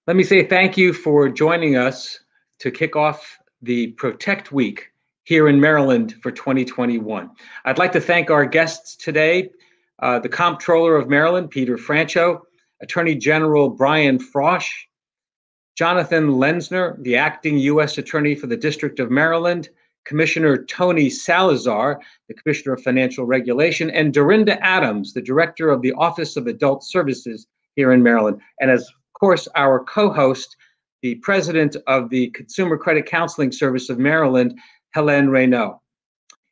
Let me say thank you for joining us to kick off the Protect Week here in Maryland for 2021. I'd like to thank our guests today, the Comptroller of Maryland, Peter Franchot, Attorney General Brian Frosh, Jonathan Lenzner, the acting U.S. Attorney for the District of Maryland, Commissioner Tony Salazar, the Commissioner of Financial Regulation, and Dorinda Adams, the Director of the Office of Adult Services here in Maryland. And as of course, our co-host, the President of the Consumer Credit Counseling Service of Maryland, Helene Raynaud.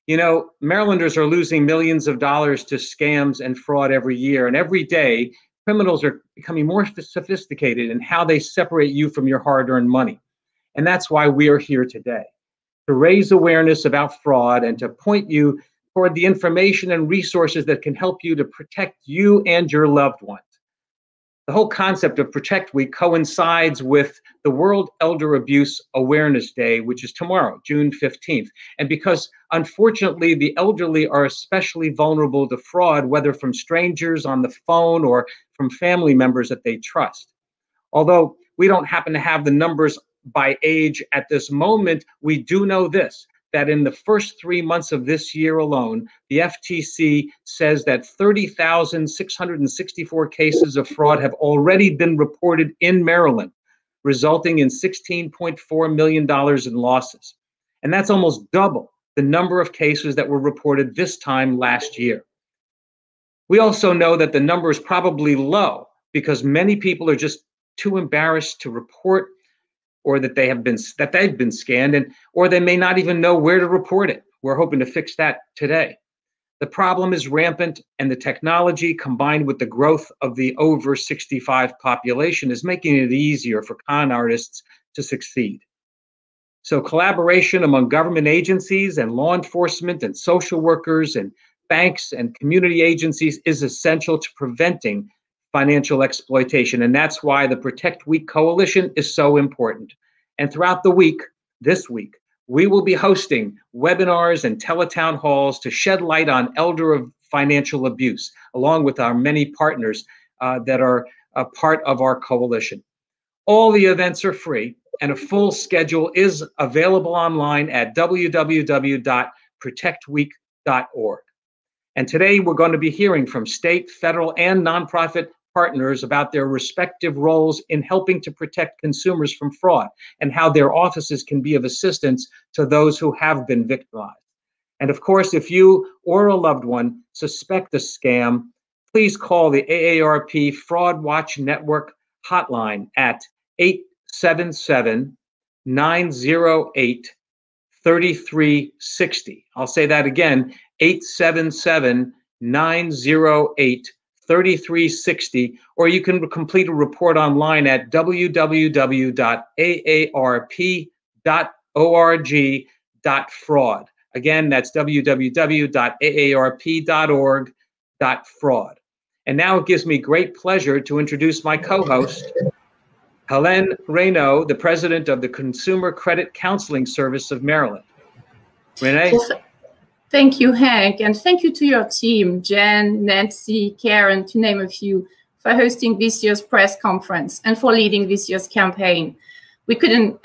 You know, Marylanders are losing millions of dollars to scams and fraud every year, and every day, criminals are becoming more sophisticated in how they separate you from your hard-earned money. And that's why we are here today, to raise awareness about fraud and to point you toward the information and resources that can help you to protect you and your loved ones. The whole concept of Protect Week coincides with the World Elder Abuse Awareness Day, which is tomorrow, June 15th. And because, unfortunately, the elderly are especially vulnerable to fraud, whether from strangers on the phone or from family members that they trust. Although we don't happen to have the numbers by age at this moment, we do know this, that in the first 3 months of this year alone, the FTC says that 30,664 cases of fraud have already been reported in Maryland, resulting in $16.4 million in losses. And that's almost double the number of cases that were reported this time last year. We also know that the number is probably low because many people are just too embarrassed to report, or that they've been scanned, or they may not even know where to report it. We're hoping to fix that today. The problem is rampant, and the technology combined with the growth of the over 65 population is making it easier for con artists to succeed. So collaboration among government agencies and law enforcement and social workers and banks and community agencies is essential to preventing financial exploitation. And that's why the Protect Week Coalition is so important. And throughout the week, this week, we will be hosting webinars and teletown halls to shed light on elder financial abuse, along with our many partners that are a part of our coalition. All the events are free, and a full schedule is available online at www.protectweek.org. And today we're going to be hearing from state, federal, and nonprofit partners about their respective roles in helping to protect consumers from fraud and how their offices can be of assistance to those who have been victimized. And of course, if you or a loved one suspect a scam, please call the AARP Fraud Watch Network hotline at 877-908-3360. I'll say that again, 877-908-3360, or you can complete a report online at www.aarp.org.fraud. Again, that's www.aarp.org.fraud. And now it gives me great pleasure to introduce my co-host, Helene Raynaud, the President of the Consumer Credit Counseling Service of Maryland. Renee? Thank you, Hank, and thank you to your team, Jen, Nancy, Karen, to name a few, for hosting this year's press conference and for leading this year's campaign. It couldn't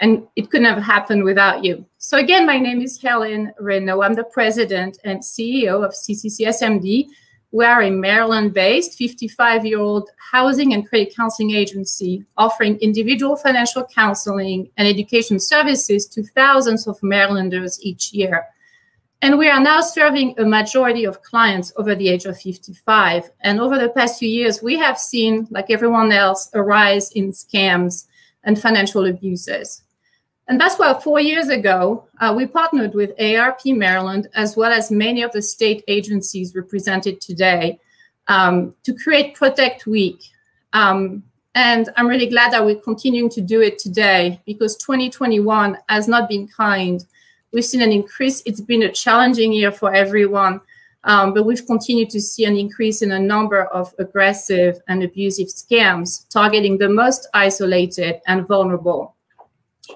have happened without you. So again, my name is Helene Raynaud. I'm the President and CEO of Cccsmd. We are a Maryland-based 55-year-old housing and credit counseling agency offering individual financial counseling and education services to thousands of Marylanders each year. And we are now serving a majority of clients over the age of 55. And over the past few years, we have seen, like everyone else, a rise in scams and financial abuses. And that's why 4 years ago, we partnered with AARP Maryland, as well as many of the state agencies represented today, to create Protect Week. And I'm really glad that we're continuing to do it today, because 2021 has not been kind. We've seen an increase. It's been a challenging year for everyone, but we've continued to see an increase in a number of aggressive and abusive scams targeting the most isolated and vulnerable.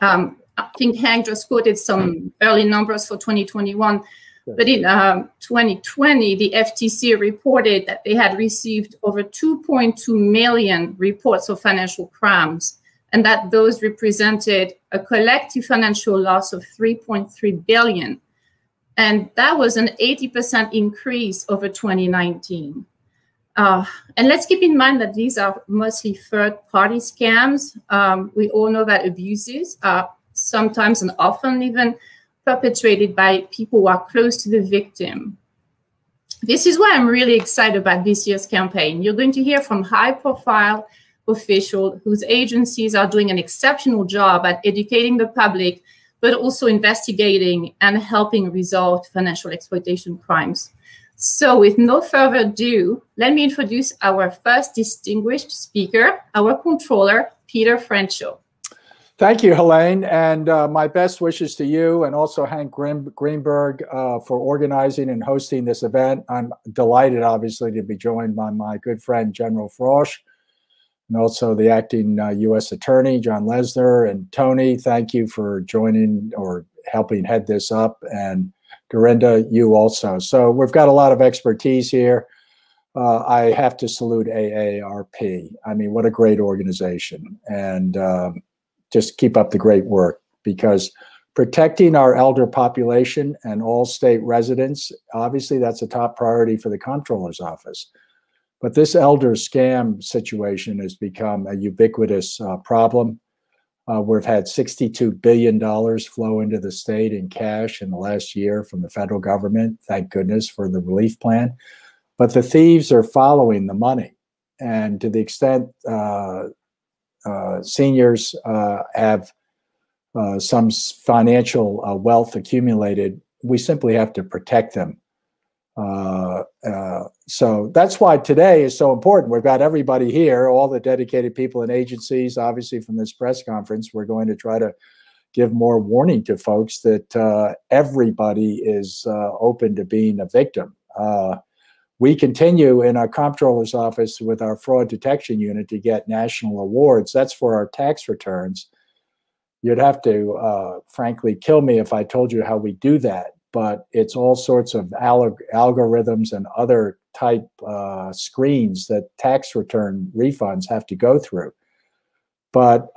I think Hank just quoted some early numbers for 2021, but in 2020, the FTC reported that they had received over 2.2 million reports of financial crimes and that those represented a collective financial loss of $3.3 billion. And that was an 80% increase over 2019. And let's keep in mind that these are mostly third-party scams. We all know that abuses are sometimes and often even perpetrated by people who are close to the victim. This is why I'm really excited about this year's campaign. You're going to hear from high-profile officials whose agencies are doing an exceptional job at educating the public, but also investigating and helping resolve financial exploitation crimes. So with no further ado, let me introduce our first distinguished speaker, our Comptroller, Peter Franchot. Thank you, Helene, and my best wishes to you and also Hank Greenberg for organizing and hosting this event. I'm delighted, obviously, to be joined by my good friend, General Frosh, and also the acting U.S. Attorney, John Lenzner, and Tony. Thank you for joining or helping head this up, and Dorinda, you also. So we've got a lot of expertise here. I have to salute AARP. I mean, what a great organization. And just keep up the great work, because protecting our elder population and all state residents, obviously that's a top priority for the Comptroller's office. But this elder scam situation has become a ubiquitous problem. We've had $62 billion flow into the state in cash in the last year from the federal government, thank goodness for the relief plan. But the thieves are following the money. And to the extent seniors have some financial wealth accumulated, we simply have to protect them. So that's why today is so important. We've got everybody here, all the dedicated people and agencies. Obviously, from this press conference, we're going to try to give more warning to folks that everybody is open to being a victim. We continue in our Comptroller's office with our fraud detection unit to get national awards. That's for our tax returns. You'd have to, frankly, kill me if I told you how we do that. But it's all sorts of algorithms and other type screens that tax return refunds have to go through. But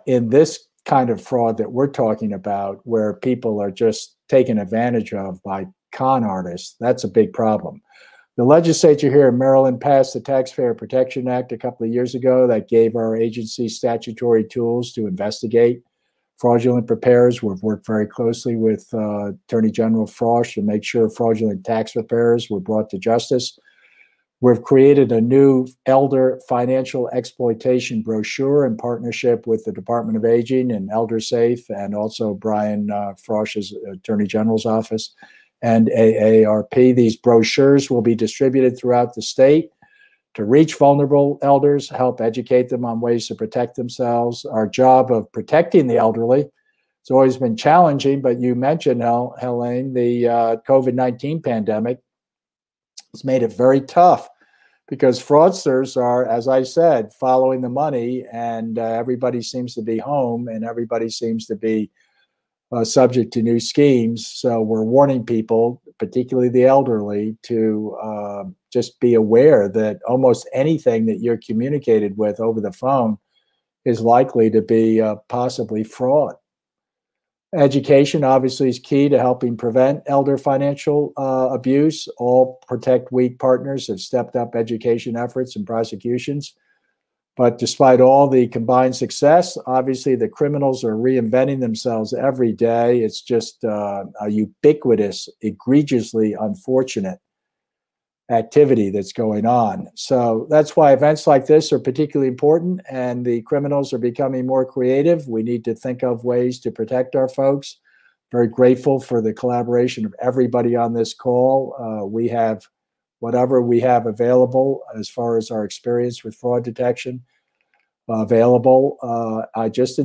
in this kind of fraud that we're talking about, where people are just taken advantage of by con artists, that's a big problem. The legislature here in Maryland passed the Taxpayer Protection Act a couple of years ago that gave our agency statutory tools to investigate fraudulent preparers. We've worked very closely with Attorney General Frosh to make sure fraudulent tax preparers were brought to justice. We've created a new elder financial exploitation brochure in partnership with the Department of Aging and Elder Safe, and also Brian Frosh's Attorney General's office and AARP. These brochures will be distributed throughout the state to reach vulnerable elders, help educate them on ways to protect themselves. Our job of protecting the elderly has always been challenging, but you mentioned, Helene, the COVID-19 pandemic has made it very tough, because fraudsters are, as I said, following the money, and everybody seems to be home and everybody seems to be subject to new schemes. So we're warning people, particularly the elderly, to just be aware that almost anything that you're communicated with over the phone is likely to be possibly fraud. Education obviously is key to helping prevent elder financial abuse. All Protect Week partners have stepped up education efforts and prosecutions. But despite all the combined success, obviously the criminals are reinventing themselves every day. It's just a ubiquitous, egregiously unfortunate activity that's going on. So that's why events like this are particularly important, and the criminals are becoming more creative. We need to think of ways to protect our folks. Very grateful for the collaboration of everybody on this call. We have whatever we have available as far as our experience with fraud detection available. I just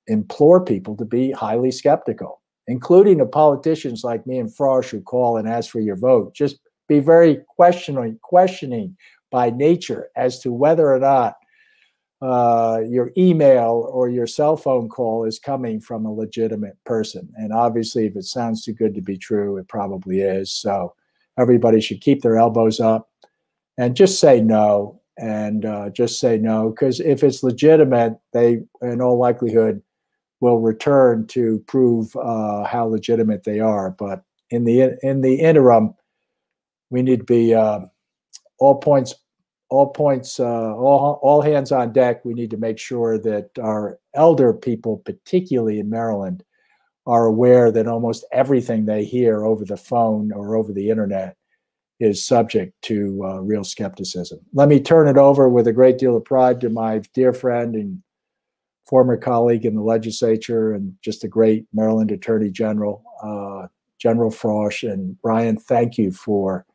implore people to be highly skeptical, including the politicians like me and Frosh who call and ask for your vote. Just be very questioning by nature as to whether or not your email or your cell phone call is coming from a legitimate person. And obviously, if it sounds too good to be true, it probably is. So everybody should keep their elbows up and just say no. and just say no, because if it's legitimate, they in all likelihood will return to prove how legitimate they are. But in the interim, we need to be all hands on deck. We need to make sure that our elder people, particularly in Maryland, are aware that almost everything they hear over the phone or over the internet is subject to real skepticism. Let me turn it over with a great deal of pride to my dear friend and former colleague in the legislature and just a great Maryland Attorney General, General Frosh. And Brian, thank you for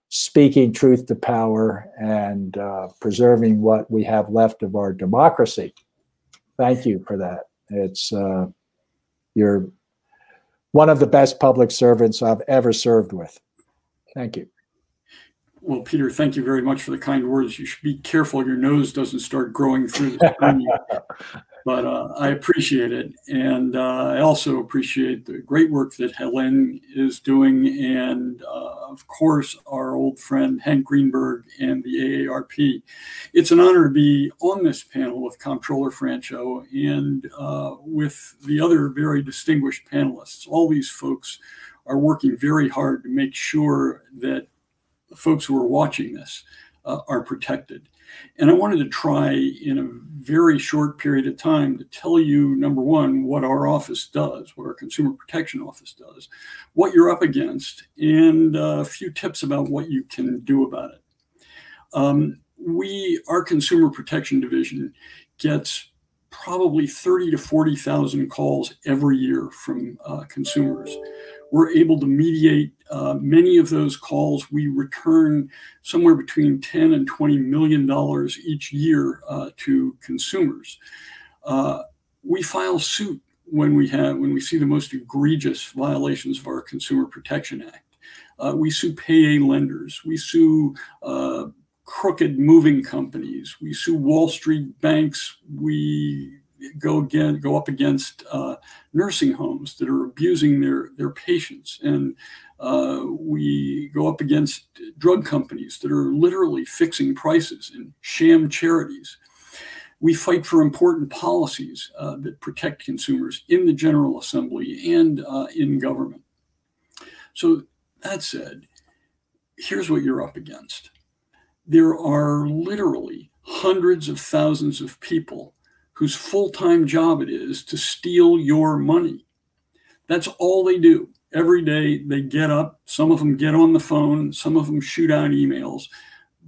speaking truth to power and preserving what we have left of our democracy. Thank you for that. It's you're one of the best public servants I've ever served with. Thank you. Well, Peter, thank you very much for the kind words. You should be careful your nose doesn't start growing through the screen. But I appreciate it. And I also appreciate the great work that Helene is doing. And of course, our old friend, Hank Greenberg and the AARP. It's an honor to be on this panel with Comptroller Franchot and with the other very distinguished panelists. All these folks are working very hard to make sure that the folks who are watching this are protected. And I wanted to try in a very short period of time to tell you, number one, what our office does, what our Consumer Protection Office does, what you're up against, and a few tips about what you can do about it. Our Consumer Protection Division gets probably 30 to 40,000 calls every year from consumers. We're able to mediate many of those calls. We return somewhere between $10 and $20 million each year to consumers. We file suit when we see the most egregious violations of our Consumer Protection Act. We sue payday lenders. We sue crooked moving companies. We sue Wall Street banks. We go up against nursing homes that are abusing their patients. And we go up against drug companies that are literally fixing prices and sham charities. We fight for important policies that protect consumers in the General Assembly and in government. So that said, here's what you're up against. There are literally hundreds of thousands of people whose full-time job it is to steal your money. That's all they do. Every day they get up, some of them get on the phone, some of them shoot out emails,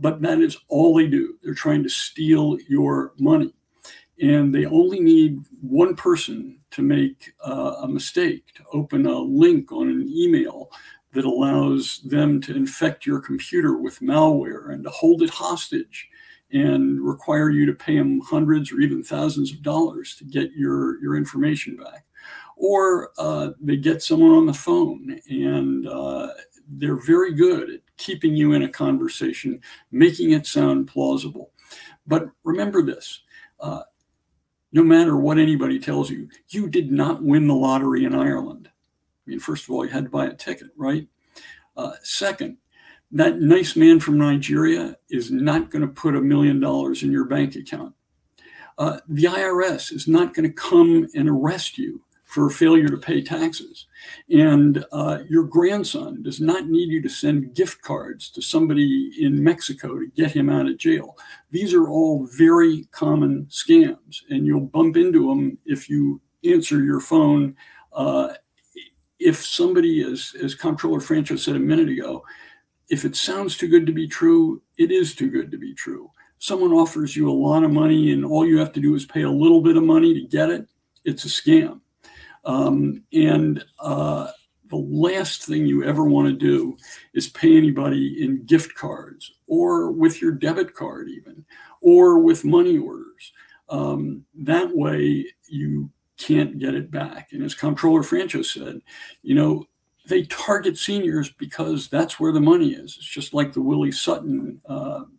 but that is all they do. They're trying to steal your money. And they only need one person to make a mistake, to open a link on an email that allows them to infect your computer with malware and to hold it hostage and require you to pay them hundreds or even thousands of dollars to get your information back. Or they get someone on the phone and they're very good at keeping you in a conversation, making it sound plausible. But remember this, no matter what anybody tells you, you did not win the lottery in Ireland. I mean, first of all, you had to buy a ticket, right? Second, that nice man from Nigeria is not going to put $1 million in your bank account. The IRS is not going to come and arrest you for failure to pay taxes. And your grandson does not need you to send gift cards to somebody in Mexico to get him out of jail. These are all very common scams, and you'll bump into them if you answer your phone. If somebody, as Comptroller Franchot said a minute ago, if it sounds too good to be true, it is too good to be true. Someone offers you a lot of money and all you have to do is pay a little bit of money to get it, it's a scam. The last thing you ever want to do is pay anybody in gift cards or with your debit card even, or with money orders. That way you can't get it back. And as Comptroller Franchot said, they target seniors because that's where the money is. It's just like the Willie Sutton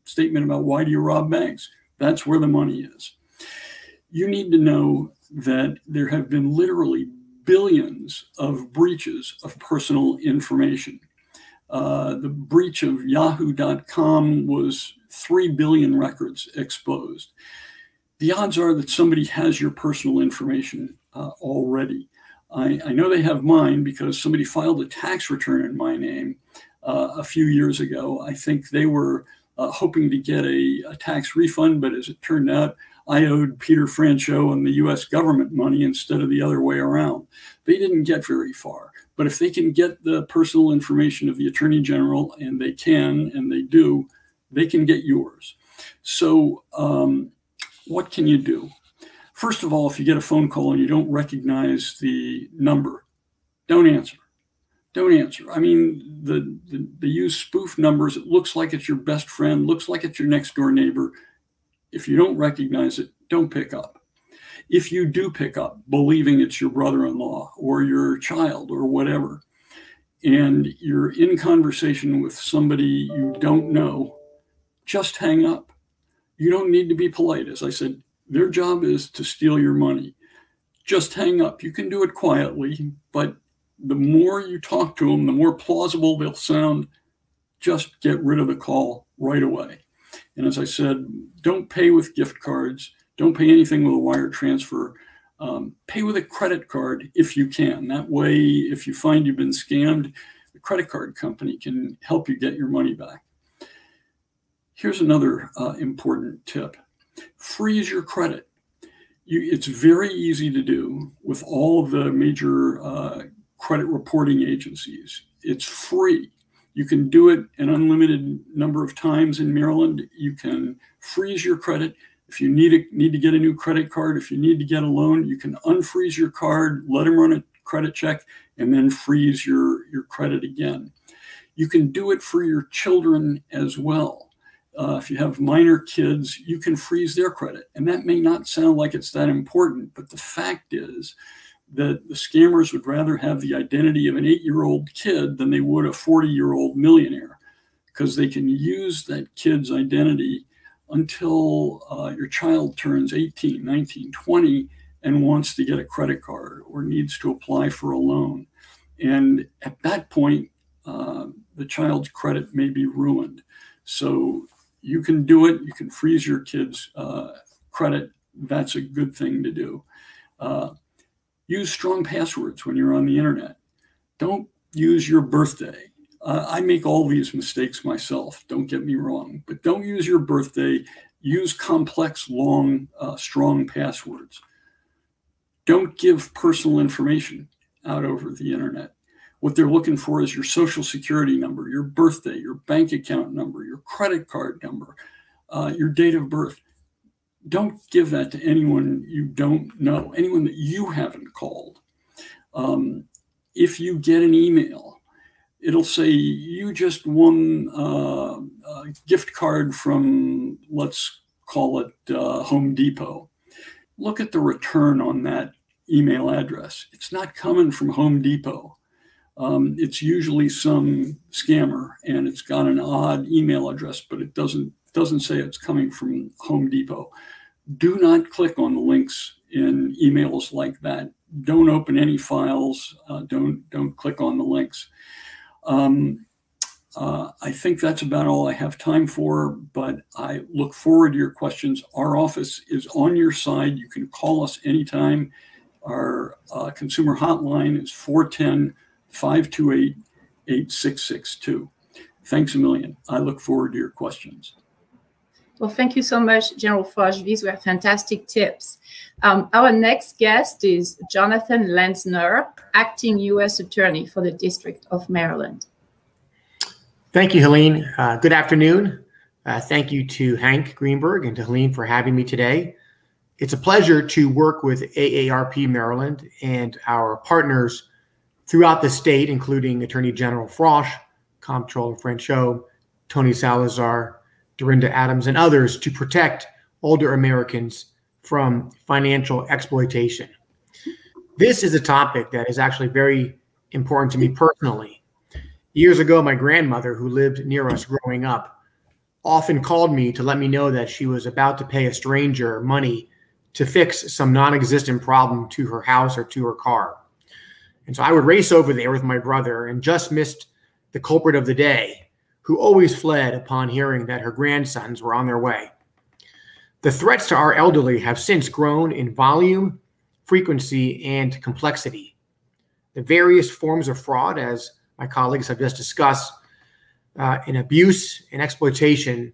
statement about why do you rob banks? That's where the money is. You need to know that there have been literally billions of breaches of personal information. The breach of yahoo.com was 3 billion records exposed. The odds are that somebody has your personal information already. I know they have mine because somebody filed a tax return in my name a few years ago. I think they were hoping to get a tax refund, but as it turned out, I owed Peter Franchot and the US government money instead of the other way around. They didn't get very far. But if they can get the personal information of the Attorney General, and they can, and they do, they can get yours. So what can you do? First of all, if you get a phone call and you don't recognize the number, don't answer. Don't answer. I mean, they use spoof numbers. It looks like it's your best friend, looks like it's your next door neighbor. If you don't recognize it, don't pick up. If you do pick up, believing it's your brother-in-law or your child or whatever, and you're in conversation with somebody you don't know, just hang up. You don't need to be polite. As I said, their job is to steal your money. Just hang up. You can do it quietly, but the more you talk to them, the more plausible they'll sound. Just get rid of the call right away. And as I said, don't pay with gift cards. Don't pay anything with a wire transfer. Pay with a credit card if you can. That way, if you find you've been scammed, the credit card company can help you get your money back. Here's another important tip. Freeze your credit. It's very easy to do with all of the major credit reporting agencies. It's free. You can do it an unlimited number of times in Maryland. You can freeze your credit. If you need to get a new credit card, if you need to get a loan, you can unfreeze your card, let them run a credit check, and then freeze your credit again. You can do it for your children as well. If you have minor kids, you can freeze their credit. And that may not sound like it's that important, but the fact is that the scammers would rather have the identity of an 8-year-old kid than they would a 40-year-old millionaire, because they can use that kid's identity until your child turns 18, 19, 20 and wants to get a credit card or needs to apply for a loan. And at that point, the child's credit may be ruined. So you can do it. You can freeze your kid's credit. That's a good thing to do. Use strong passwords when you're on the internet. Don't use your birthday. I make all these mistakes myself, don't get me wrong, but don't use your birthday. Use complex, long, strong passwords. Don't give personal information out over the internet. What they're looking for is your social security number, your birthday, your bank account number, your credit card number, your date of birth. Don't give that to anyone you don't know, anyone that you haven't called. If you get an email, it'll say you just won a gift card from, let's call it Home Depot. Look at the return on that email address. It's not coming from Home Depot. It's usually some scammer, and it's got an odd email address, but it doesn't say it's coming from Home Depot. Do not click on the links in emails like that. Don't open any files. Don't click on the links. I think that's about all I have time for, but I look forward to your questions. Our office is on your side. You can call us anytime. Our consumer hotline is 410-528-8662. Thanks a million. I look forward to your questions. Well, thank you so much, General Frosh. These were fantastic tips. Our next guest is Jonathan Lenzner, Acting U.S. Attorney for the District of Maryland. Thank you, Helene. Good afternoon. Thank you to Hank Greenberg and to Helene for having me today. It's a pleasure to work with AARP Maryland and our partners throughout the state, including Attorney General Frosh, Comptroller Franchot, Tony Salazar, Dorinda Adams, and others to protect older Americans from financial exploitation. This is a topic that is actually very important to me personally. Years ago, my grandmother, who lived near us growing up, often called me to let me know that she was about to pay a stranger money to fix some non-existent problem to her house or to her car. And so I would race over there with my brother and just missed the culprit of the day, who always fled upon hearing that her grandsons were on their way. The threats to our elderly have since grown in volume, frequency, and complexity. The various forms of fraud, as my colleagues have just discussed, in abuse and exploitation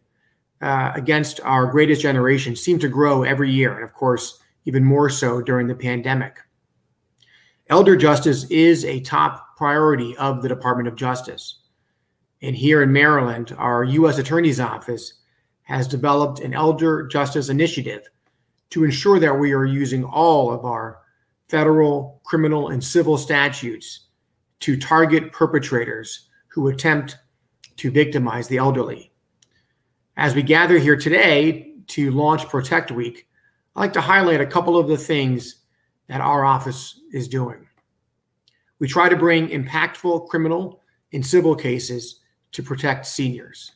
against our greatest generation seem to grow every year, and of course, even more so during the pandemic. Elder justice is a top priority of the Department of Justice. And here in Maryland, our U.S. Attorney's Office has developed an elder justice initiative to ensure that we are using all of our federal, criminal, and civil statutes to target perpetrators who attempt to victimize the elderly. As we gather here today to launch Protect Week, I'd like to highlight a couple of the things that our office is doing. We try to bring impactful criminal and civil cases to protect seniors.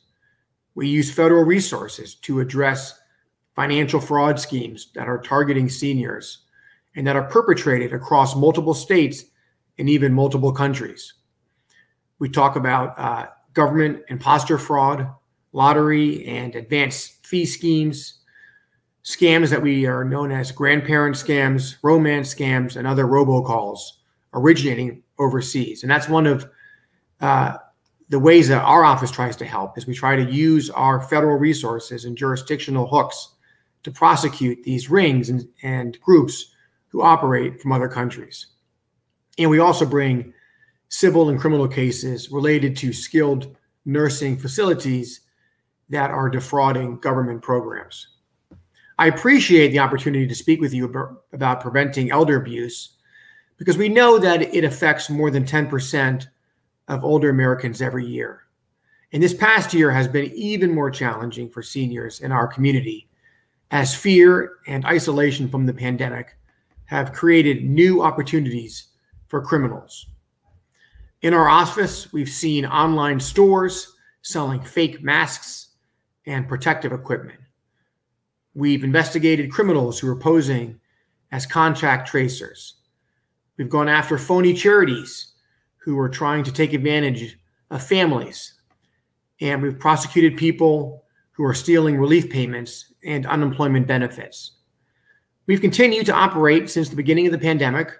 We use federal resources to address financial fraud schemes that are targeting seniors and that are perpetrated across multiple states and even multiple countries. We talk about government imposter fraud, lottery and advanced fee schemes, scams that we are known as grandparent scams, romance scams, and other robocalls originating overseas. And that's one of the ways that our office tries to help, is we try to use our federal resources and jurisdictional hooks to prosecute these rings and groups who operate from other countries. And we also bring civil and criminal cases related to skilled nursing facilities that are defrauding government programs. I appreciate the opportunity to speak with you about preventing elder abuse, because we know that it affects more than 10% of older Americans every year. And this past year has been even more challenging for seniors in our community, as fear and isolation from the pandemic have created new opportunities for criminals. In our office, we've seen online stores selling fake masks and protective equipment. We've investigated criminals who are posing as contact tracers. We've gone after phony charities who are trying to take advantage of families. And we've prosecuted people who are stealing relief payments and unemployment benefits. We've continued to operate since the beginning of the pandemic,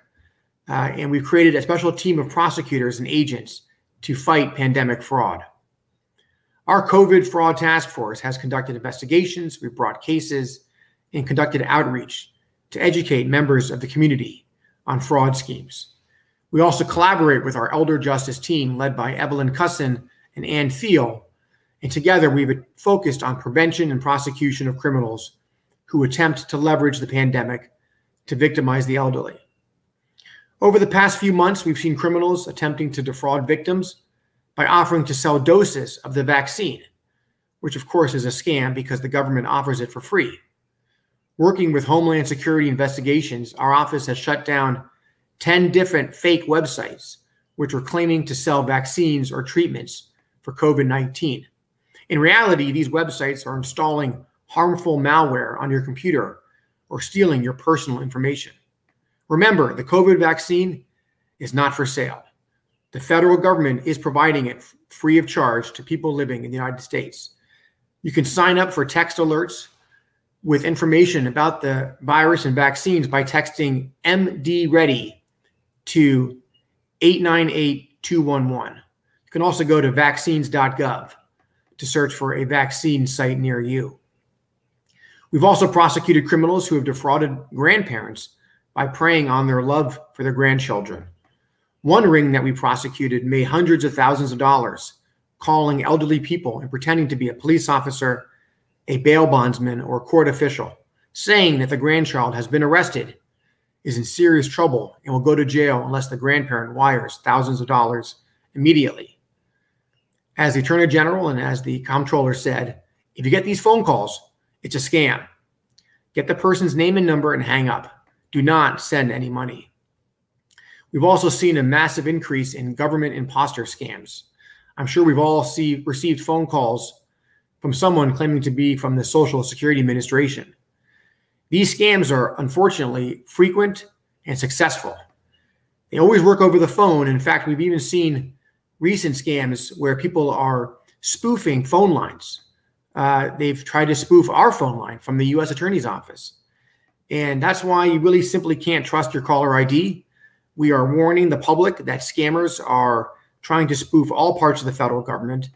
and we've created a special team of prosecutors and agents to fight pandemic fraud. Our COVID fraud task force has conducted investigations, we've brought cases, and conducted outreach to educate members of the community on fraud schemes. We also collaborate with our elder justice team led by Evelyn Cusson and Ann Thiel, and together we've focused on prevention and prosecution of criminals who attempt to leverage the pandemic to victimize the elderly. Over the past few months, we've seen criminals attempting to defraud victims by offering to sell doses of the vaccine, which of course is a scam because the government offers it for free. Working with Homeland Security investigations, our office has shut down 10 different fake websites which were claiming to sell vaccines or treatments for COVID-19. In reality, these websites are installing harmful malware on your computer or stealing your personal information. Remember, the COVID vaccine is not for sale. The federal government is providing it free of charge to people living in the United States. You can sign up for text alerts with information about the virus and vaccines by texting MD Ready to 898-211. You can also go to vaccines.gov to search for a vaccine site near you. We've also prosecuted criminals who have defrauded grandparents by preying on their love for their grandchildren. One ring that we prosecuted made hundreds of thousands of dollars calling elderly people and pretending to be a police officer, a bail bondsman, or court official, saying that the grandchild has been arrested, is in serious trouble, and will go to jail unless the grandparent wires thousands of dollars immediately. As the Attorney General and as the Comptroller said, if you get these phone calls, it's a scam. Get the person's name and number and hang up. Do not send any money. We've also seen a massive increase in government imposter scams. I'm sure we've all received phone calls from someone claiming to be from the Social Security Administration. These scams are unfortunately frequent and successful. They always work over the phone. In fact, we've even seen recent scams where people are spoofing phone lines. They've tried to spoof our phone line from the U.S. Attorney's Office. And that's why you really simply can't trust your caller ID. We are warning the public that scammers are trying to spoof all parts of the federal government.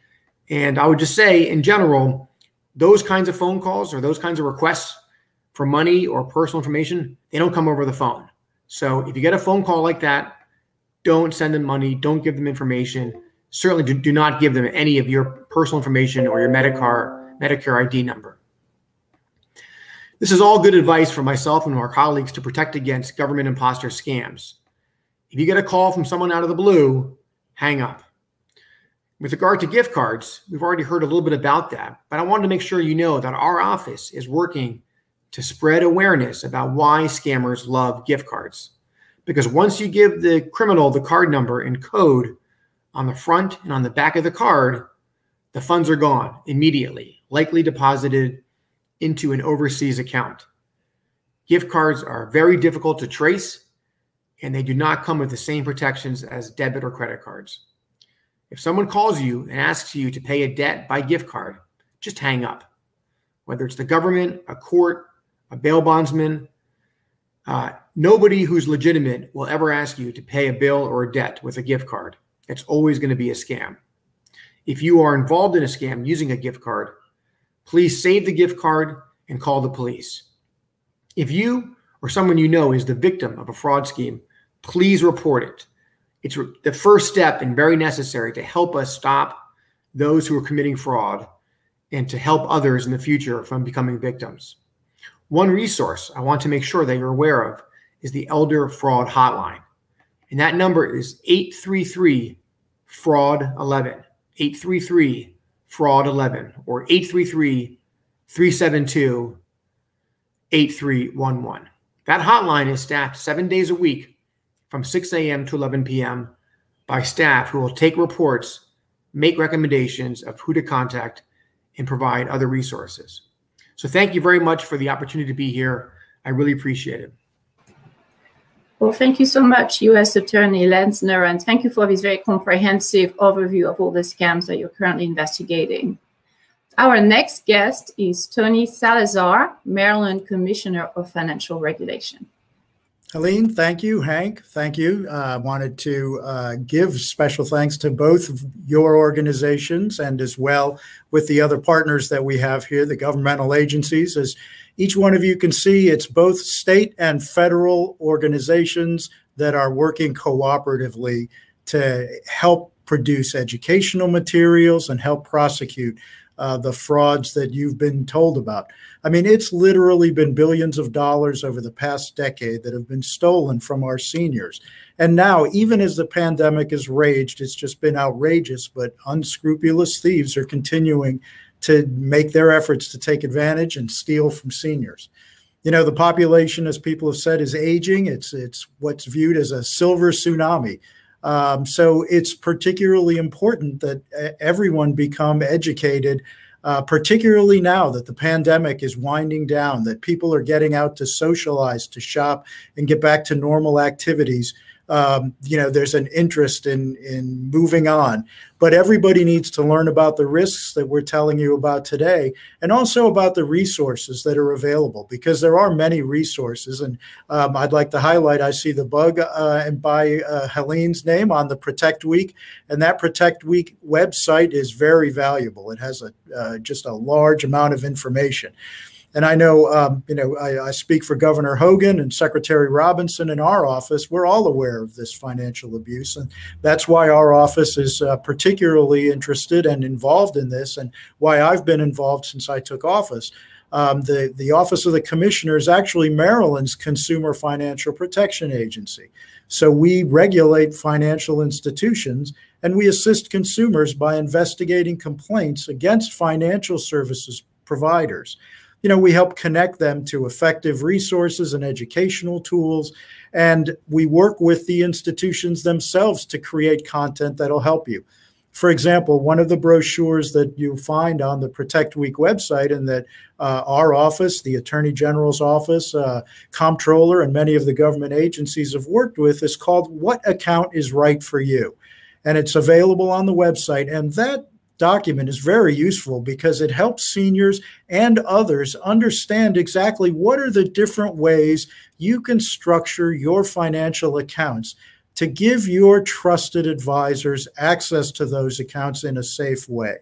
And I would just say, in general, those kinds of phone calls or those kinds of requests for money or personal information, they don't come over the phone. So if you get a phone call like that, don't send them money, don't give them information. Certainly do not give them any of your personal information or your Medicare ID number. This is all good advice for myself and our colleagues to protect against government imposter scams. If you get a call from someone out of the blue, hang up. With regard to gift cards, we've already heard a little bit about that, but I wanted to make sure you know that our office is working to spread awareness about why scammers love gift cards. Because once you give the criminal the card number and code on the front and on the back of the card, the funds are gone immediately, likely deposited into an overseas account. Gift cards are very difficult to trace, and they do not come with the same protections as debit or credit cards. If someone calls you and asks you to pay a debt by gift card, just hang up. Whether it's the government, a court, a bail bondsman, nobody who's legitimate will ever ask you to pay a bill or a debt with a gift card. It's always going to be a scam. If you are involved in a scam using a gift card, please save the gift card and call the police. If you or someone you know is the victim of a fraud scheme, please report it. It's the first step and very necessary to help us stop those who are committing fraud and to help others in the future from becoming victims. One resource I want to make sure that you're aware of is the Elder Fraud Hotline. And that number is 833-FRAUD-11, 833-FRAUD-11, or 833-372-8311. That hotline is staffed 7 days a week from 6 a.m. to 11 p.m. by staff who will take reports, make recommendations of who to contact, and provide other resources. So thank you very much for the opportunity to be here. I really appreciate it. Well, thank you so much, U.S. Attorney Lenzner, and thank you for this very comprehensive overview of all the scams that you're currently investigating. Our next guest is Tony Salazar, Maryland Commissioner of Financial Regulation. Helene, thank you. Hank, thank you. I wanted to give special thanks to both of your organizations and as well with the other partners that we have here, the governmental agencies. As each one of you can see, it's both state and federal organizations that are working cooperatively to help produce educational materials and help prosecute the frauds that you've been told about. I mean, it's literally been billions of dollars over the past decade that have been stolen from our seniors. And now, even as the pandemic has raged, it's just been outrageous, but unscrupulous thieves are continuing to make their efforts to take advantage and steal from seniors. You know, the population, as people have said, is aging. It's what's viewed as a silver tsunami. So it's particularly important that everyone become educated, particularly now that the pandemic is winding down, that people are getting out to socialize, to shop, and get back to normal activities. You know, there's an interest in moving on, but everybody needs to learn about the risks that we're telling you about today, and also about the resources that are available, because there are many resources. And I'd like to highlight, I see the bug and by Helene's name on the Protect Week, and that Protect Week website is very valuable. It has just a large amount of information. And I know, you know, I speak for Governor Hogan and Secretary Robinson in our office. We're all aware of this financial abuse. And that's why our office is particularly interested and involved in this, and why I've been involved since I took office. The Office of the Commissioner is actually Maryland's Consumer Financial Protection Agency. So we regulate financial institutions, and we assist consumers by investigating complaints against financial services providers. You know, we help connect them to effective resources and educational tools, and we work with the institutions themselves to create content that'll help you. For example, one of the brochures that you'll find on the Protect Week website, and that our office, the Attorney General's office, Comptroller, and many of the government agencies have worked with, is called What Account is Right for You? and it's available on the website. And that document is very useful because it helps seniors and others understand exactly what are the different ways you can structure your financial accounts to give your trusted advisors access to those accounts in a safe way.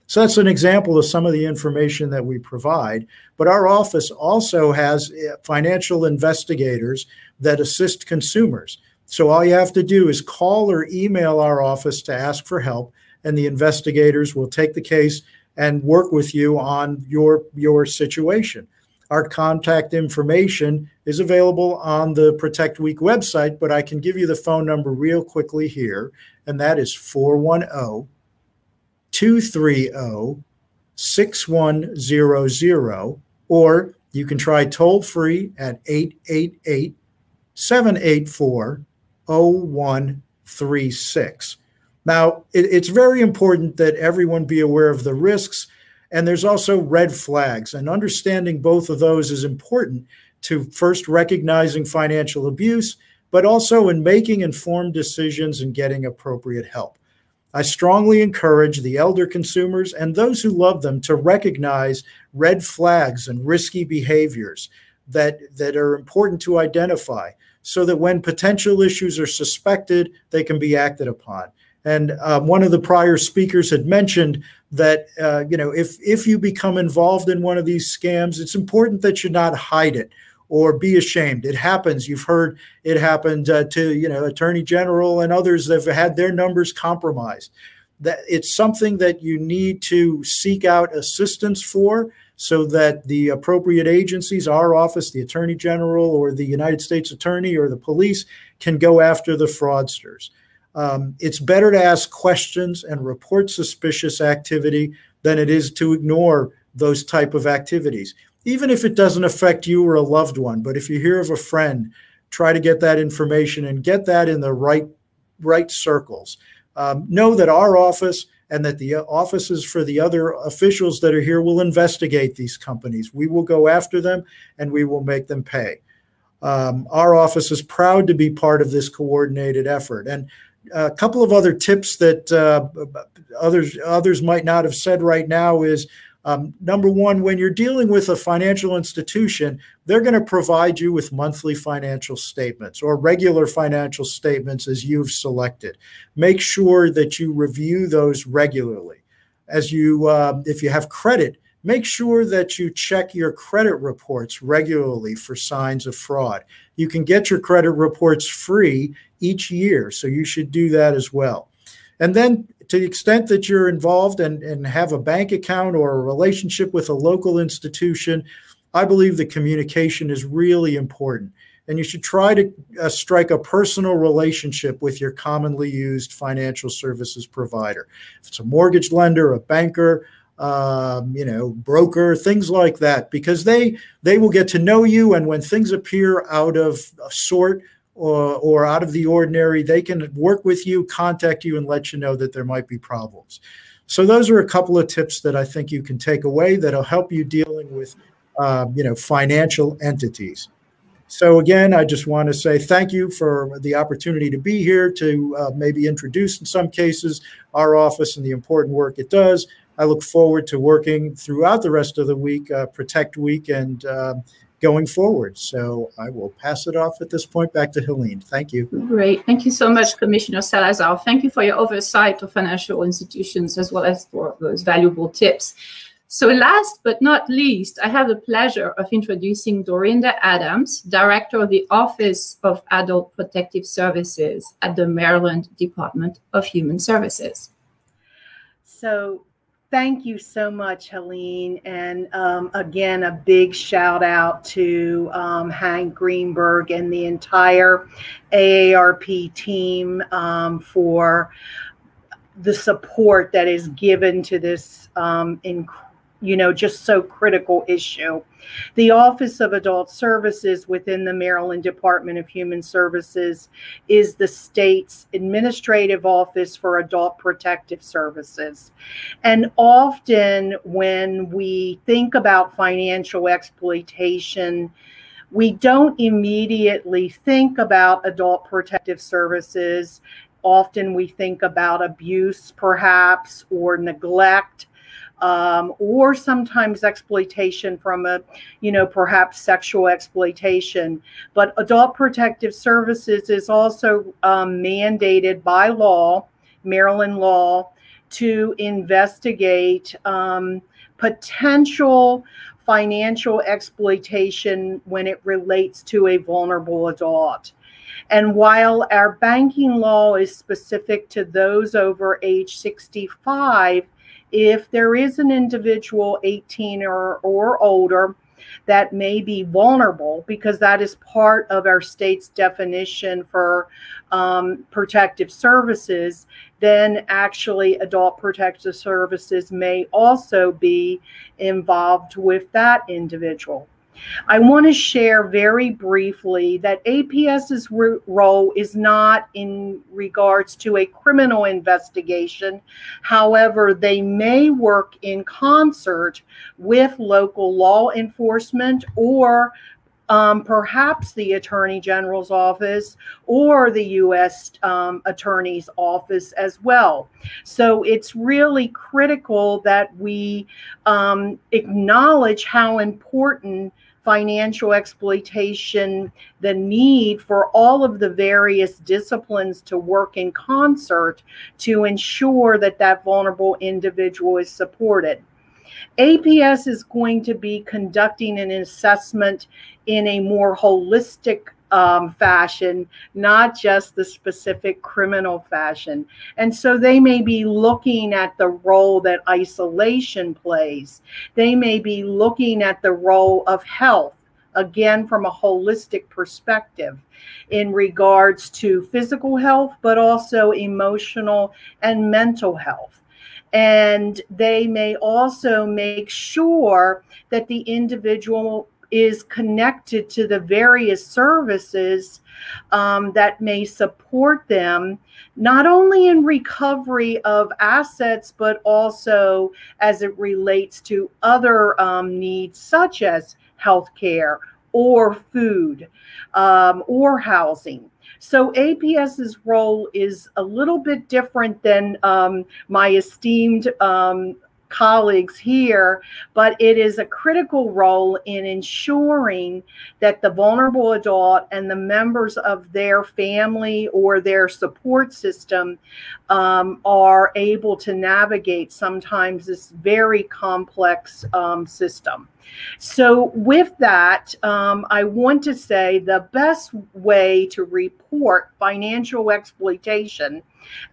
So that's an example of some of the information that we provide. But our office also has financial investigators that assist consumers. So all you have to do is call or email our office to ask for help, and the investigators will take the case and work with you on your situation. Our contact information is available on the Protect Week website, but I can give you the phone number real quickly here, and that is 410-230-6100, or you can try toll-free at 888-784-0136. Now, it's very important that everyone be aware of the risks, and there's also red flags, and understanding both of those is important to first recognizing financial abuse, but also in making informed decisions and getting appropriate help. I strongly encourage the elder consumers and those who love them to recognize red flags and risky behaviors that are important to identify, so that when potential issues are suspected, they can be acted upon. And one of the prior speakers had mentioned that, if you become involved in one of these scams, it's important that you not hide it or be ashamed. It happens. You've heard it happened to, Attorney General and others that have had their numbers compromised. That it's something that you need to seek out assistance for, so that the appropriate agencies, our office, the Attorney General, or the United States Attorney, or the police, can go after the fraudsters. It's better to ask questions and report suspicious activity than it is to ignore those type of activities, even if it doesn't affect you or a loved one. But if you hear of a friend, try to get that information and get that in the right circles. Know that our office and that the offices for the other officials that are here will investigate these companies. We will go after them and we will make them pay. Our office is proud to be part of this coordinated effort. And a couple of other tips that others might not have said right now is, number one, when you're dealing with a financial institution, they're going to provide you with monthly financial statements or regular financial statements as you've selected. Make sure that you review those regularly. If you have credit, make sure that you check your credit reports regularly for signs of fraud. You can get your credit reports free each year, so you should do that as well. And then, to the extent that you're involved and have a bank account or a relationship with a local institution, I believe the communication is really important. And you should try to strike a personal relationship with your commonly used financial services provider. If it's a mortgage lender, a banker, broker, things like that, because they will get to know you. And when things appear out of sort or out of the ordinary, they can work with you, contact you, and let you know that there might be problems. So those are a couple of tips that I think you can take away that'll help you dealing with, financial entities. So again, I just want to say thank you for the opportunity to be here to maybe introduce, in some cases, our office and the important work it does. I look forward to working throughout the rest of the week, Protect Week, and going forward. So I will pass it off at this point back to Helene. Thank you. Great. Thank you so much, Commissioner Salazar. Thank you for your oversight of financial institutions as well as for those valuable tips. So last but not least, I have the pleasure of introducing Dorinda Adams, Director of the Office of Adult Protective Services at the Maryland Department of Human Services. So thank you so much, Helene. And again, a big shout out to Hank Greenberg and the entire AARP team for the support that is given to this just so critical issue. The Office of Adult Services within the Maryland Department of Human Services is the state's administrative office for adult protective services. And often when we think about financial exploitation, we don't immediately think about adult protective services. Often we think about abuse, perhaps, or neglect, or sometimes exploitation from perhaps sexual exploitation. But Adult Protective Services is also mandated by law, Maryland law, to investigate potential financial exploitation when it relates to a vulnerable adult. And while our banking law is specific to those over age 65, if there is an individual 18 or older that may be vulnerable, because that is part of our state's definition for protective services, then actually Adult Protective Services may also be involved with that individual. I want to share very briefly that APS's role is not in regards to a criminal investigation. However, they may work in concert with local law enforcement or perhaps the Attorney General's office or the U.S. Attorney's office as well. So it's really critical that we acknowledge how important financial exploitation, the need for all of the various disciplines to work in concert to ensure that that vulnerable individual is supported. APS is going to be conducting an assessment in a more holistic fashion, not just the specific criminal fashion. And so they may be looking at the role that isolation plays. They may be looking at the role of health, again, from a holistic perspective in regards to physical health, but also emotional and mental health. And they may also make sure that the individual is connected to the various services that may support them, not only in recovery of assets, but also as it relates to other needs such as healthcare or food or housing. So APS's role is a little bit different than my esteemed colleagues here, but it is a critical role in ensuring that the vulnerable adult and the members of their family or their support system are able to navigate sometimes this very complex system. So with that, I want to say the best way to report financial exploitation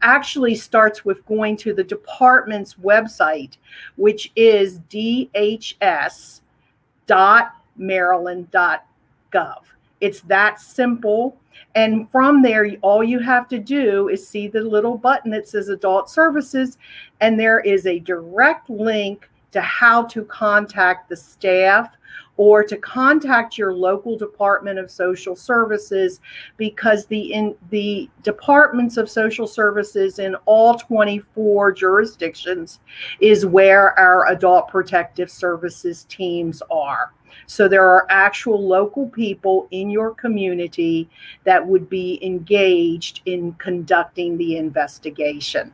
actually starts with going to the department's website, which is dhs.maryland.gov. It's that simple. And from there, all you have to do is see the little button that says Adult Services, and there is a direct link to how to contact the staff or to contact your local Department of Social Services, because the Departments of Social Services in all 24 jurisdictions is where our Adult Protective Services teams are. So there are actual local people in your community that would be engaged in conducting the investigation.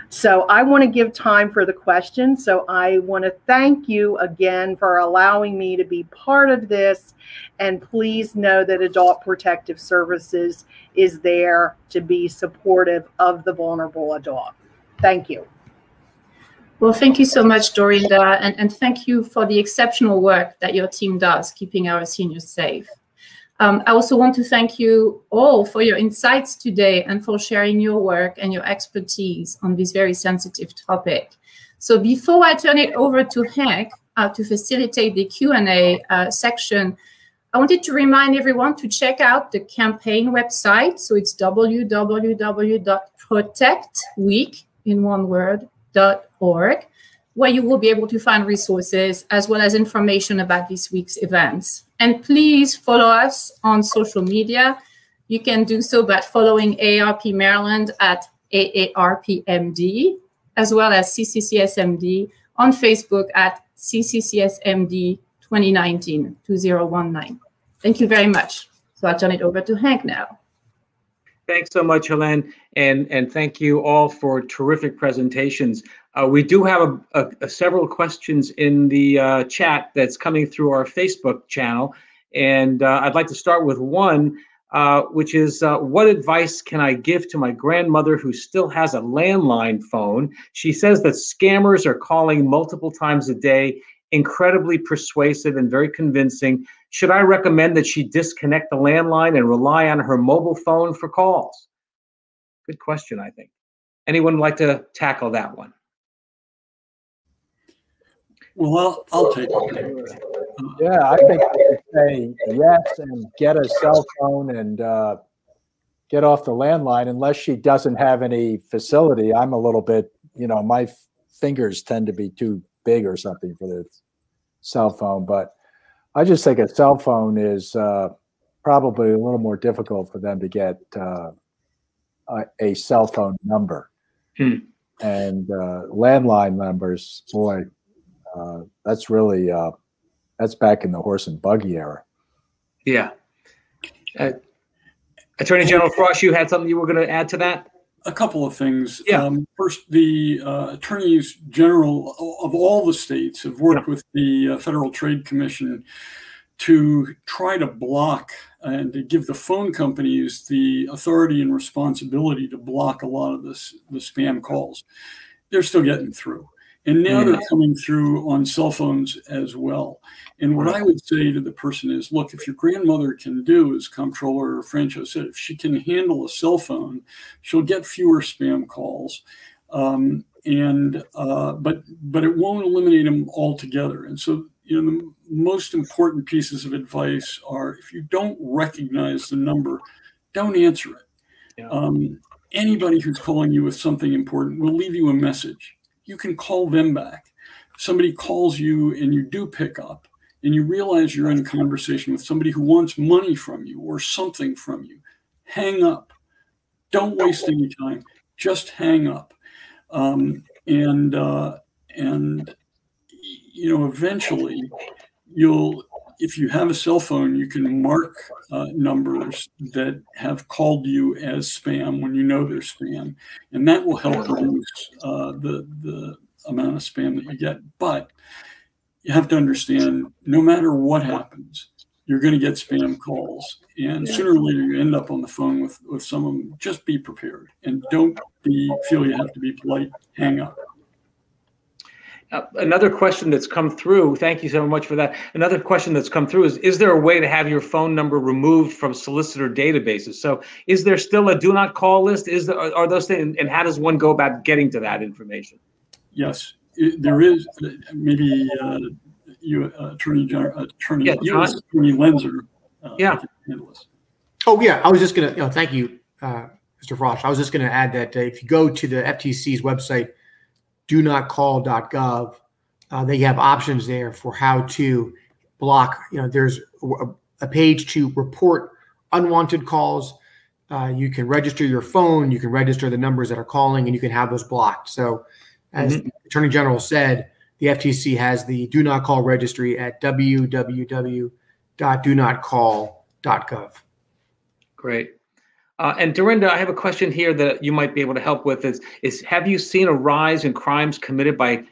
So I want to give time for the questions. So I want to thank you again for allowing me to be part of this. And please know that Adult Protective Services is there to be supportive of the vulnerable adult. Thank you. Well, thank you so much, Dorinda, and thank you for the exceptional work that your team does, keeping our seniors safe. I also want to thank you all for your insights today and for sharing your work and your expertise on this very sensitive topic. So before I turn it over to Hank to facilitate the Q&A section, I wanted to remind everyone to check out the campaign website. So it's www.protectweek.org, where you will be able to find resources as well as information about this week's events. And please follow us on social media. You can do so by following AARP Maryland at AARPMD, as well as Cccsmd on Facebook at Cccsmd 2019. Thank you very much. So I'll turn it over to Hank now. Thanks so much, Helene, and thank you all for terrific presentations. We do have several questions in the chat that's coming through our Facebook channel, and I'd like to start with one, which is, what advice can I give to my grandmother who still has a landline phone? She says that scammers are calling multiple times a day, incredibly persuasive and very convincing. Should I recommend that she disconnect the landline and rely on her mobile phone for calls? Good question, I think. Anyone like to tackle that one? Well, I'll take it. Yeah, I think I would say yes and get a cell phone and get off the landline unless she doesn't have any facility. I'm a little bit, my fingers tend to be too big or something for the cell phone, but I just think a cell phone is probably a little more difficult for them to get a cell phone number. And landline numbers, boy, that's really, that's back in the horse and buggy era. Yeah. Attorney General Frosh, you had something you were going to add to that? A couple of things. Yeah. First, the attorneys general of all the states have worked with the Federal Trade Commission to try to block and to give the phone companies the authority and responsibility to block a lot of the spam calls. They're still getting through. And now they're coming through on cell phones as well. And what I would say to the person is, look, if your grandmother can do, as Comptroller Franchot said, if she can handle a cell phone, she'll get fewer spam calls. But it won't eliminate them altogether. And so, the most important pieces of advice are, if you don't recognize the number, don't answer it. Yeah. Anybody who's calling you with something important will leave you a message. You can call them back. If somebody calls you and you do pick up and you realize you're in conversation with somebody who wants money from you or something from you, hang up. Don't waste any time. Just hang up. Eventually if you have a cell phone, you can mark numbers that have called you as spam when you know they're spam, and that will help reduce the amount of spam that you get. But you have to understand, no matter what happens, you're going to get spam calls, and sooner or later you end up on the phone with some of them. Just be prepared, and don't feel you have to be polite. Hang up. Another question that's come through, thank you so much for that. Another question that's come through is there a way to have your phone number removed from solicitor databases? So is there still a do not call list? Are those things, and how does one go about getting to that information? Yes, there is. Maybe Attorney Lenzner. Oh yeah, I was just going to, thank you, Mr. Frosh. I was just going to add that if you go to the FTC's website, donotcall.gov, they have options there for how to block. There's a page to report unwanted calls. You can register your phone. You can register the numbers that are calling, and you can have those blocked. So as the Attorney General said, the FTC has the Do Not Call registry at www.donotcall.gov. Great. And Dorinda, I have a question here that you might be able to help with. Is have you seen a rise in crimes committed by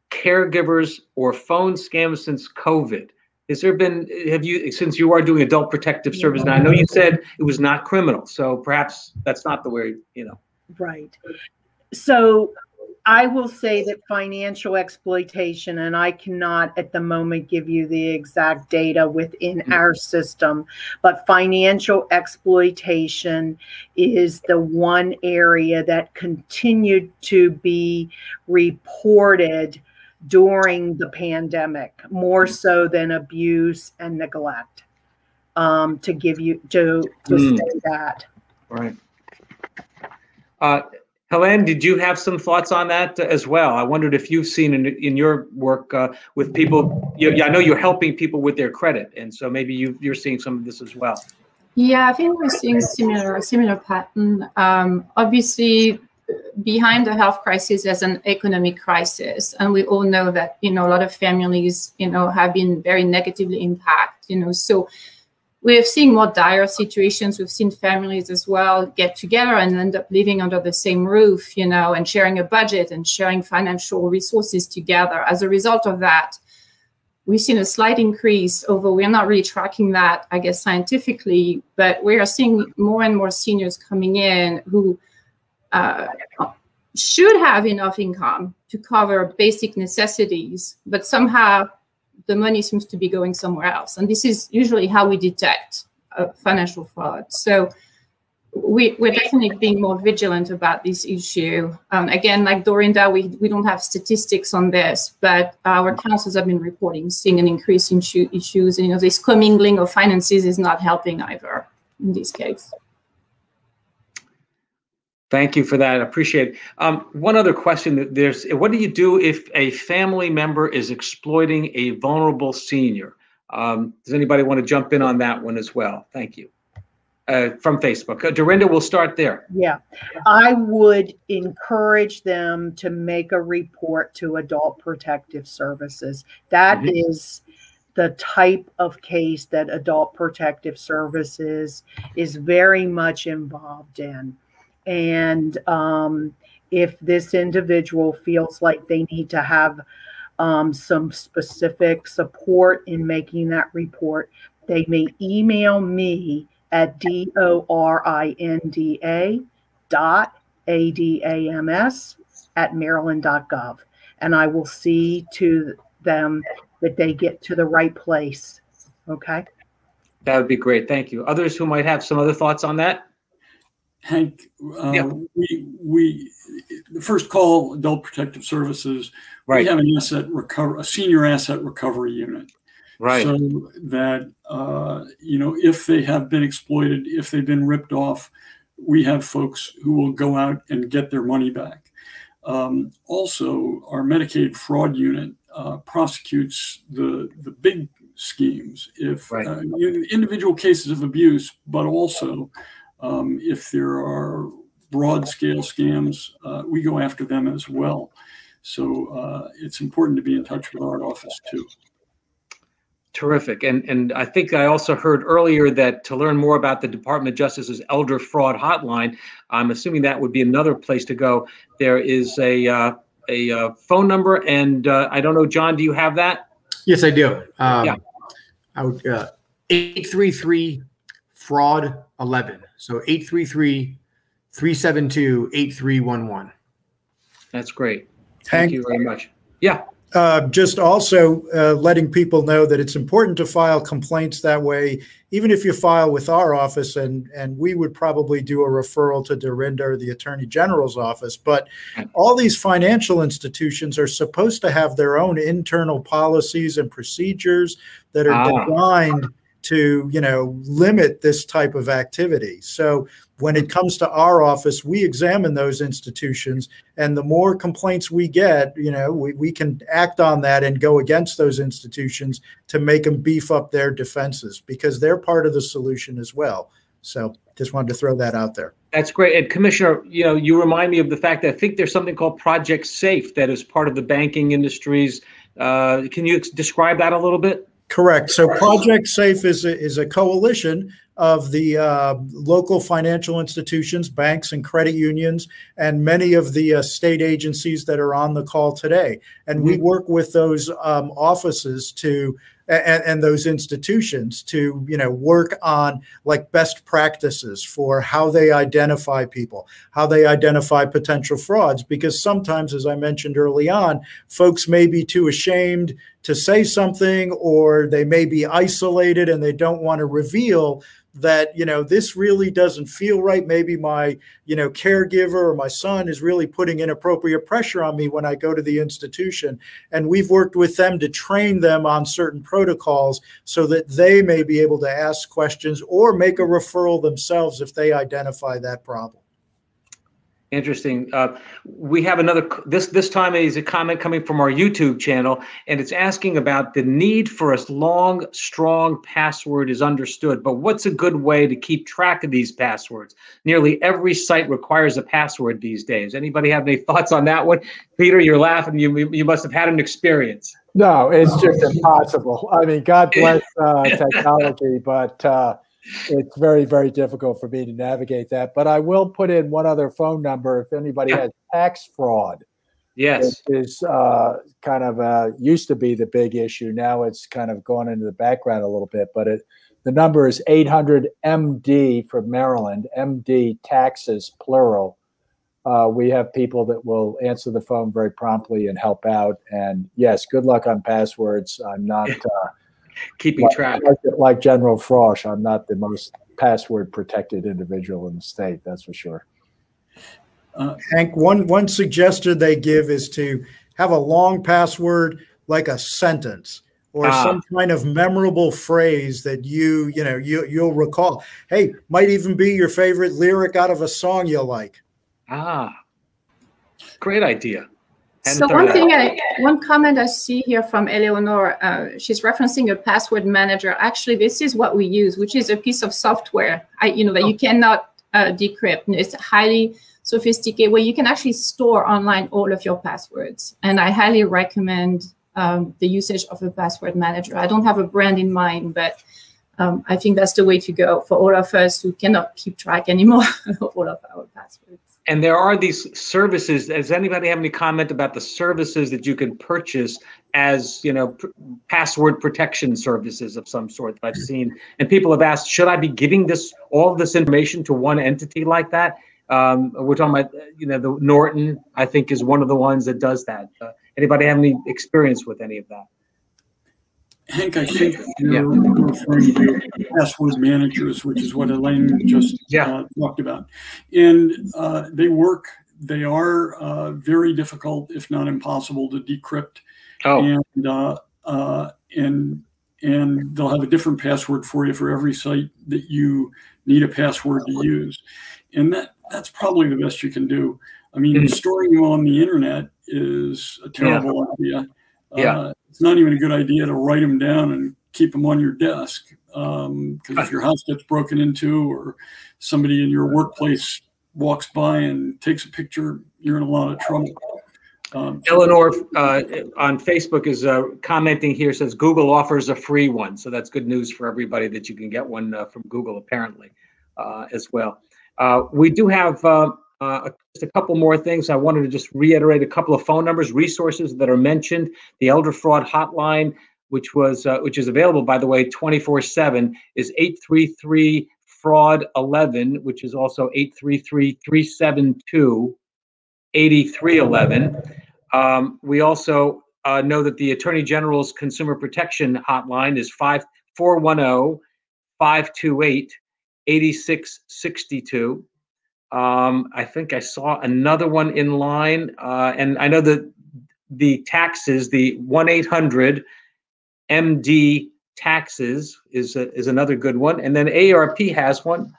caregivers or phone scams since COVID? Since you are doing adult protective service, now I know you said it was not criminal, so perhaps that's not the way, Right. So I will say that financial exploitation, and I cannot at the moment give you the exact data within our system, but financial exploitation is the one area that continued to be reported during the pandemic, more so than abuse and neglect, to say that. Right. Helene, did you have some thoughts on that as well? I wondered if you've seen in your work with people, I know you're helping people with their credit, and so maybe you're seeing some of this as well. Yeah, I think we're seeing similar pattern. Obviously, behind the health crisis, there's an economic crisis, and we all know that a lot of families have been very negatively impacted. So We're seeing more dire situations. We've seen families as well get together and end up living under the same roof, you know, and sharing a budget and sharing financial resources together. As a result of that, we've seen a slight increase, although we're not really tracking that, I guess, scientifically, but we are seeing more and more seniors coming in who should have enough income to cover basic necessities, but somehow the money seems to be going somewhere else. And this is usually how we detect financial fraud. So we're definitely being more vigilant about this issue. Again, like Dorinda, we don't have statistics on this, but our councils have been reporting seeing an increase in issues. And, you know, this commingling of finances is not helping either in this case. Thank you for that. I appreciate it. One other question: what do you do if a family member is exploiting a vulnerable senior? Does anybody want to jump in on that one as well? Thank you. From Facebook. Dorinda, we'll start there. Yeah, I would encourage them to make a report to Adult Protective Services. That is the type of case that Adult Protective Services is very much involved in. And if this individual feels like they need to have some specific support in making that report, they may email me at dorinda.adams@maryland.gov, and I will see to them that they get to the right place. Okay? That would be great. Thank you. Others who might have some other thoughts on that? Hank, we the first call, Adult Protective Services, we have a senior asset recovery unit. Right. So that, you know, if they have been exploited, if they've been ripped off, we have folks who will go out and get their money back. Also, our Medicaid fraud unit prosecutes the big schemes, if individual cases of abuse, but also if there are broad scale scams, we go after them as well. So it's important to be in touch with our office too. Terrific. And I think I also heard earlier that to learn more about the Department of Justice's Elder Fraud Hotline, I'm assuming that would be another place to go. There is a phone number, and I don't know, John, do you have that? Yes, I do. I would 833-FRAUD-11. So 833-372-8311. That's great. Thank you very much. Yeah. Just also letting people know that it's important to file complaints that way, even if you file with our office, and we would probably do a referral to Dorinda or the Attorney General's office. But all these financial institutions are supposed to have their own internal policies and procedures that are designed to, you know, limit this type of activity. So when it comes to our office, we examine those institutions, and the more complaints we get, you know, we can act on that and go against those institutions to make them beef up their defenses, because they're part of the solution as well. So just wanted to throw that out there. That's great. And Commissioner, you know, you remind me of the fact that I think there's something called Project Safe that is part of the banking industries. Can you describe that a little bit? Correct. So Project Safe is a coalition of the local financial institutions, banks and credit unions, and many of the state agencies that are on the call today. And we work with those offices to and those institutions to, you know, work on like best practices for how they identify people, how they identify potential frauds, because sometimes, as I mentioned early on, folks may be too ashamed to say something, or they may be isolated and they don't want to reveal that, you know, this really doesn't feel right. Maybe my, you know, caregiver or my son is really putting inappropriate pressure on me when I go to the institution. And we've worked with them to train them on certain protocols so that they may be able to ask questions or make a referral themselves if they identify that problem. Interesting. We have another, this time is a comment coming from our YouTube channel, and it's asking about the need for a long, strong password is understood, but what's a good way to keep track of these passwords? Nearly every site requires a password these days. Anybody have any thoughts on that one? Peter, you're laughing. You must have had an experience. No, it's just impossible. I mean, God bless technology, but it's very, very difficult for me to navigate that. But I will put in one other phone number if anybody has tax fraud. Yes. It is kind of used to be the big issue. Now it's kind of gone into the background a little bit. But the number is 800-MD for Maryland, MD taxes, plural. We have people that will answer the phone very promptly and help out. And yes, good luck on passwords. I'm not keeping track. Like General Frosh, I'm not the most password protected individual in the state, that's for sure. Hank, one suggestion they give is to have a long password like a sentence or some kind of memorable phrase that you'll recall. Hey, might even be your favorite lyric out of a song you like. Great idea. So one comment I see here from Eleanor, she's referencing a password manager. Actually, this is what we use, which is a piece of software, that you cannot decrypt. It's highly sophisticated, where you can actually store online all of your passwords. And I highly recommend the usage of a password manager. I don't have a brand in mind, but I think that's the way to go for all of us who cannot keep track anymore of all of our passwords. And there are these services. Does anybody have any comment about the services that you can purchase as, password protection services of some sort that I've seen? And people have asked, should I be giving all this information to one entity like that? We're talking about, the Norton, I think, is one of the ones that does that. Anybody have any experience with any of that? Hank, I think you're referring to password managers, which is what Helene just talked about. And they are very difficult, if not impossible, to decrypt. And they'll have a different password for you for every site that you need a password to use. And that's probably the best you can do. I mean, storing them on the internet is a terrible idea. It's not even a good idea to write them down and keep them on your desk, because if your house gets broken into or somebody in your workplace walks by and takes a picture, you're in a lot of trouble. Eleanor on Facebook is commenting here, says Google offers a free one. So that's good news for everybody that you can get one from Google, apparently, as well. We do have just a couple more things. I wanted to just reiterate a couple of phone numbers, resources that are mentioned. The Elder Fraud Hotline, which is available, by the way, 24/7, is 833-FRAUD-11, which is also 833-372-8311. We also know that the Attorney General's Consumer Protection Hotline is 410-528-8662. I think I saw another one in line, and I know that the taxes, the 1-800-MD taxes is another good one, and then AARP has one,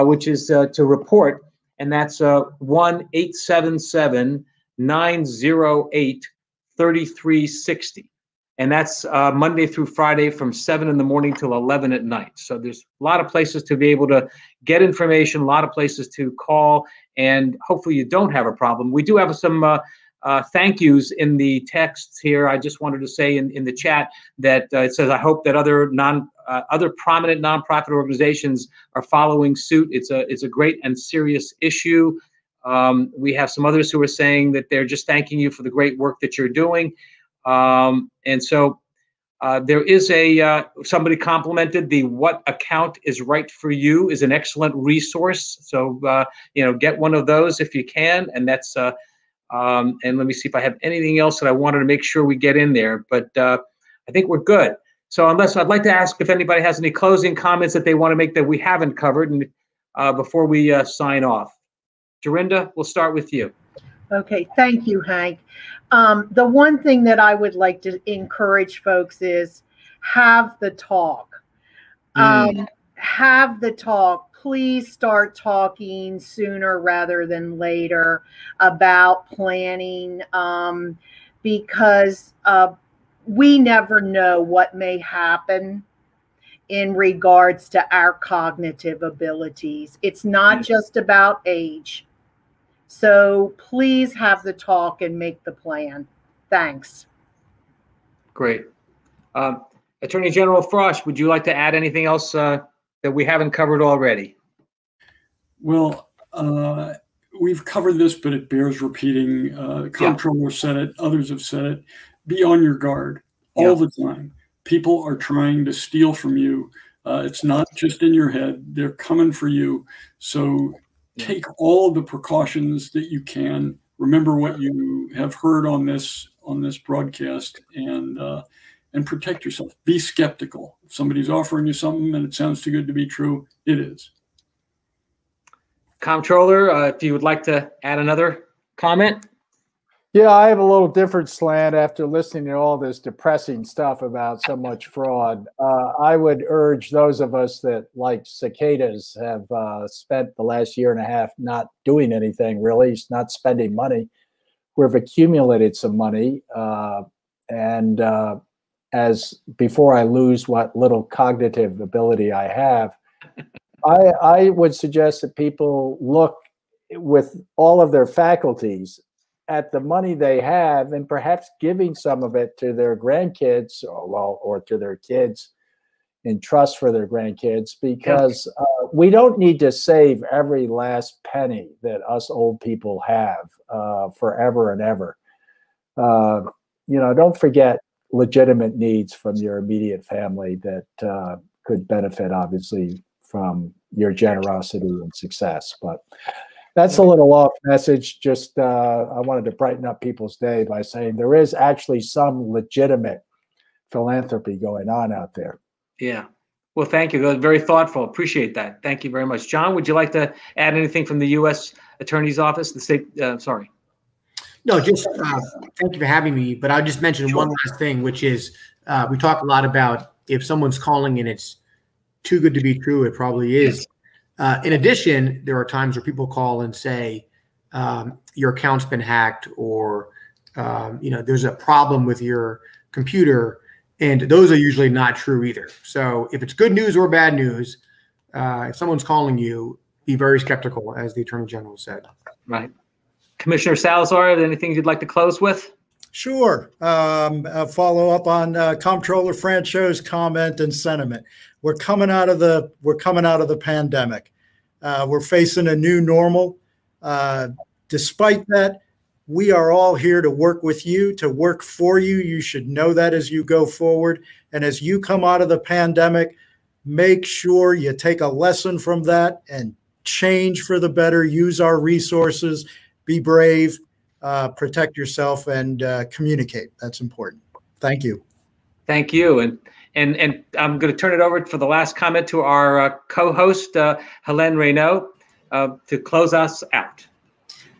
which is to report, and that's 1-877-908-3360, and that's Monday through Friday from 7 in the morning till 11 at night. So there's a lot of places to be able to get information, a lot of places to call, and hopefully you don't have a problem. We do have some thank yous in the texts here. I just wanted to say in the chat that it says, I hope that other prominent nonprofit organizations are following suit. It's a great and serious issue. We have some others who are saying that they're just thanking you for the great work that you're doing. And so there is somebody complimented the What Account is Right for You is an excellent resource. So, get one of those if you can. And that's, and let me see if I have anything else that I wanted to make sure we get in there, but I think we're good. So I'd like to ask if anybody has any closing comments that they want to make that we haven't covered, and before we sign off. Dorinda, we'll start with you. Okay, thank you, Hank. The one thing that I would like to encourage folks is have the talk. Have the talk. please start talking sooner rather than later about planning, because we never know what may happen in regards to our cognitive abilities. It's not just about age. So please have the talk and make the plan. Thanks. Great. Attorney General Frosh, would you like to add anything else that we haven't covered already? Well, we've covered this, but it bears repeating. Comptroller said it, others have said it. Be on your guard all the time. People are trying to steal from you. It's not just in your head. They're coming for you. So take all the precautions that you can. Remember what you have heard on this broadcast, and protect yourself. Be skeptical. If somebody's offering you something and it sounds too good to be true, it is. Comptroller, if you would like to add another comment. Yeah, I have a little different slant after listening to all this depressing stuff about so much fraud. I would urge those of us that, like cicadas, have spent the last year and a half not doing anything, really, not spending money. We've accumulated some money. And as before I lose what little cognitive ability I have, I would suggest that people look with all of their faculties at the money they have, and perhaps giving some of it to their grandkids, or to their kids in trust for their grandkids, because we don't need to save every last penny that us old people have forever and ever. Don't forget legitimate needs from your immediate family that could benefit, obviously, from your generosity and success. But that's a little off message. Just I wanted to brighten up people's day by saying there is actually some legitimate philanthropy going on out there. Yeah. Well, thank you. That was very thoughtful. Appreciate that. Thank you very much. John, would you like to add anything from the U.S. Attorney's Office? The state. Sorry. No, just thank you for having me. But I'll just mention one last thing, which is we talk a lot about if someone's calling and it's too good to be true, it probably is. In addition, there are times where people call and say your account's been hacked, or there's a problem with your computer, and those are usually not true either. So if it's good news or bad news, if someone's calling you, be very skeptical, as the Attorney General said. Right. Commissioner Salazar, anything you'd like to close with? Sure. I'll follow up on Comptroller Franchot's comment and sentiment. We're coming out of the pandemic. We're facing a new normal. Despite that, we are all here to work with you, to work for you. You should know that as you go forward. And as you come out of the pandemic, make sure you take a lesson from that and change for the better. Use our resources. Be brave. Protect yourself, and communicate. That's important. Thank you. Thank you. And I'm going to turn it over for the last comment to our co-host, Helene Raynaud, to close us out.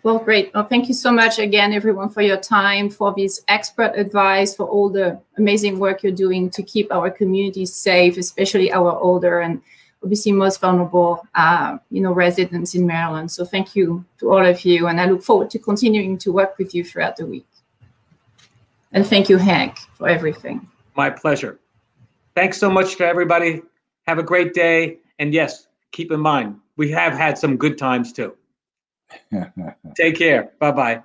Well, great. Well, thank you so much again, everyone, for your time, for this expert advice, for all the amazing work you're doing to keep our communities safe, especially our older and obviously most vulnerable, residents in Maryland. So thank you to all of you, and I look forward to continuing to work with you throughout the week. And thank you, Hank, for everything. My pleasure. Thanks so much to everybody. Have a great day. And yes, keep in mind, we have had some good times too. Take care. Bye-bye.